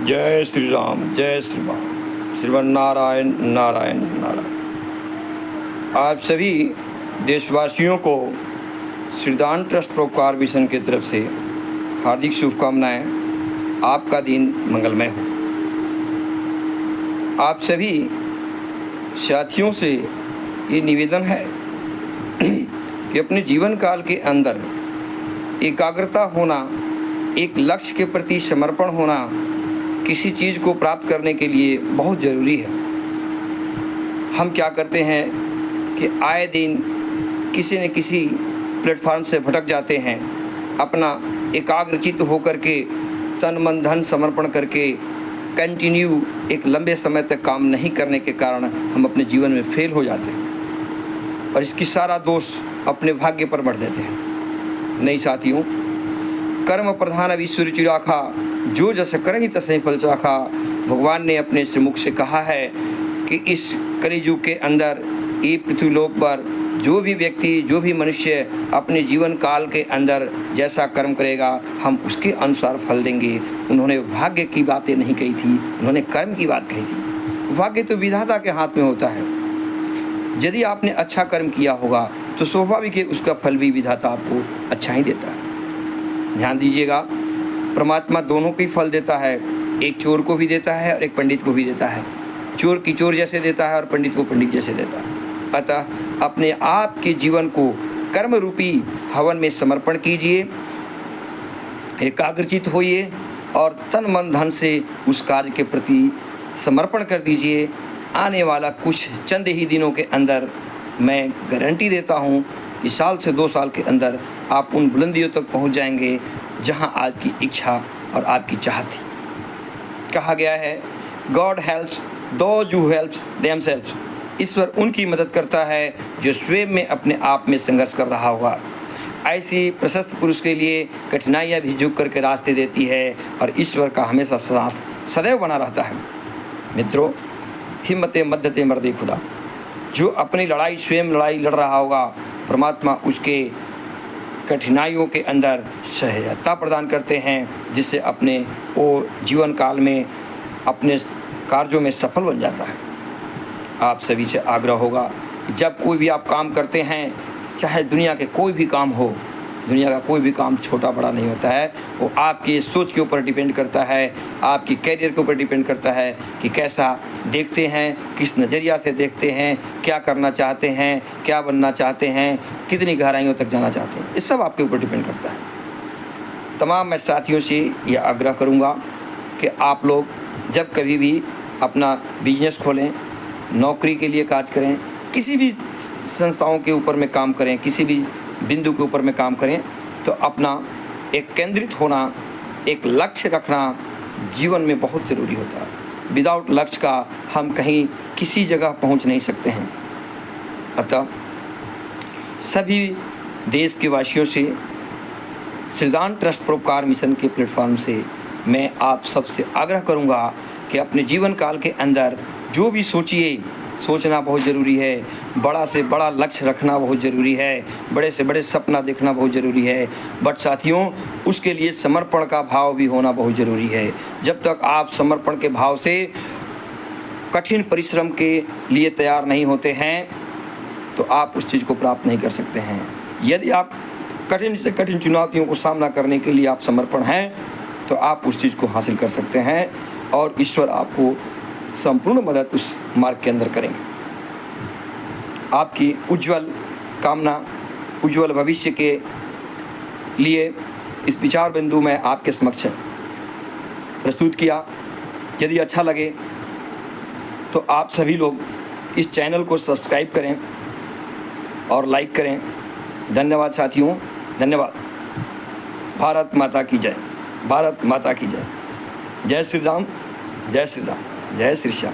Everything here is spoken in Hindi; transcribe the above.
जय श्री राम, जय श्री राम। श्रीमन नारायण नारायण नारायण। आप सभी देशवासियों को श्रीदान ट्रस्ट परोपकार मिशन की तरफ से हार्दिक शुभकामनाएं। आपका दिन मंगलमय हो। आप सभी साथियों से ये निवेदन है कि अपने जीवन काल के अंदर एकाग्रता होना, एक लक्ष्य के प्रति समर्पण होना किसी चीज़ को प्राप्त करने के लिए बहुत ज़रूरी है। हम क्या करते हैं कि आए दिन किसी न किसी प्लेटफॉर्म से भटक जाते हैं। अपना एकाग्रचित्त होकर के तन मन धन समर्पण करके कंटिन्यू एक लंबे समय तक काम नहीं करने के कारण हम अपने जीवन में फेल हो जाते हैं और इसकी सारा दोष अपने भाग्य पर मढ़ देते हैं। नहीं साथियों, कर्म प्रधान अब ईश्वर चिराखा, जो जस करहि तसहि फल चाखा। भगवान ने अपने श्रीमुख से कहा है कि इस कलियुग के अंदर ये पृथ्वीलोक पर जो भी व्यक्ति, जो भी मनुष्य अपने जीवन काल के अंदर जैसा कर्म करेगा हम उसके अनुसार फल देंगे। उन्होंने भाग्य की बातें नहीं कही थी, उन्होंने कर्म की बात कही थी। भाग्य तो विधाता के हाथ में होता है। यदि आपने अच्छा कर्म किया होगा तो स्वाभाविक है उसका फल भी विधाता आपको अच्छा ही देता है। ध्यान दीजिएगा, परमात्मा दोनों को ही फल देता है। एक चोर को भी देता है और एक पंडित को भी देता है। चोर की चोर जैसे देता है और पंडित को पंडित जैसे देता है। अतः अपने आप के जीवन को कर्म रूपी हवन में समर्पण कीजिए, एकाग्रचित होइए और तन मन धन से उस कार्य के प्रति समर्पण कर दीजिए। आने वाला कुछ चंद ही दिनों के अंदर मैं गारंटी देता हूँ कि साल से 2 साल के अंदर आप उन बुलंदियों तक पहुँच जाएंगे जहाँ आपकी इच्छा और आपकी चाहत थी। कहा गया है, God helps those who helps themselves. ईश्वर उनकी मदद करता है जो स्वयं में अपने आप में संघर्ष कर रहा होगा। ऐसी प्रशस्त पुरुष के लिए कठिनाइयाँ भी झुक करके रास्ते देती है और ईश्वर का हमेशा साथ सदैव बना रहता है। मित्रों, हिम्मते मध्यते मर्दे खुदा। जो अपनी लड़ाई स्वयं लड़ाई लड़ रहा होगा, परमात्मा उसके कठिनाइयों के अंदर सहायता प्रदान करते हैं, जिससे अपने वो जीवन काल में अपने कार्यों में सफल बन जाता है। आप सभी से आग्रह होगा, जब कोई भी आप काम करते हैं, चाहे दुनिया के कोई भी काम हो, दुनिया का कोई भी काम छोटा बड़ा नहीं होता है। वो आपकी सोच के ऊपर डिपेंड करता है, आपकी कैरियर के ऊपर डिपेंड करता है कि कैसा देखते हैं, किस नज़रिया से देखते हैं, क्या करना चाहते हैं, क्या बनना चाहते हैं, कितनी गहराइयों तक जाना चाहते हैं। इस सब आपके ऊपर डिपेंड करता है। तमाम मैं साथियों से ये आग्रह करूँगा कि आप लोग जब कभी भी अपना बिजनेस खोलें, नौकरी के लिए कार्य करें, किसी भी संस्थाओं के ऊपर में काम करें, किसी भी बिंदु के ऊपर में काम करें, तो अपना एक केंद्रित होना, एक लक्ष्य रखना जीवन में बहुत ज़रूरी होता है। विदाउट लक्ष्य का हम कहीं किसी जगह पहुंच नहीं सकते हैं। अतः सभी देश के वासियों से श्रीदान ट्रस्ट परोपकार मिशन के प्लेटफॉर्म से मैं आप सबसे आग्रह करूंगा कि अपने जीवन काल के अंदर जो भी सोचिए, सोचना बहुत ज़रूरी है। बड़ा से बड़ा लक्ष्य रखना बहुत ज़रूरी है। बड़े से बड़े सपना देखना बहुत ज़रूरी है। बट साथियों, उसके लिए समर्पण का भाव भी होना बहुत ज़रूरी है। जब तक आप समर्पण के भाव से कठिन परिश्रम के लिए तैयार नहीं होते हैं तो आप उस चीज़ को प्राप्त नहीं कर सकते हैं। यदि आप कठिन से कठिन चुनौतियों को सामना करने के लिए आप समर्पण हैं तो आप उस चीज़ को हासिल कर सकते हैं और ईश्वर आपको संपूर्ण मदद उस मार्ग के अंदर करेंगे। आपकी उज्जवल कामना, उज्जवल भविष्य के लिए इस विचार बिंदु में आपके समक्ष प्रस्तुत किया। यदि अच्छा लगे तो आप सभी लोग इस चैनल को सब्सक्राइब करें और लाइक करें। धन्यवाद साथियों, धन्यवाद। भारत माता की जय, भारत माता की जय। जय श्री राम, जय श्री राम, जय श्री श्याम।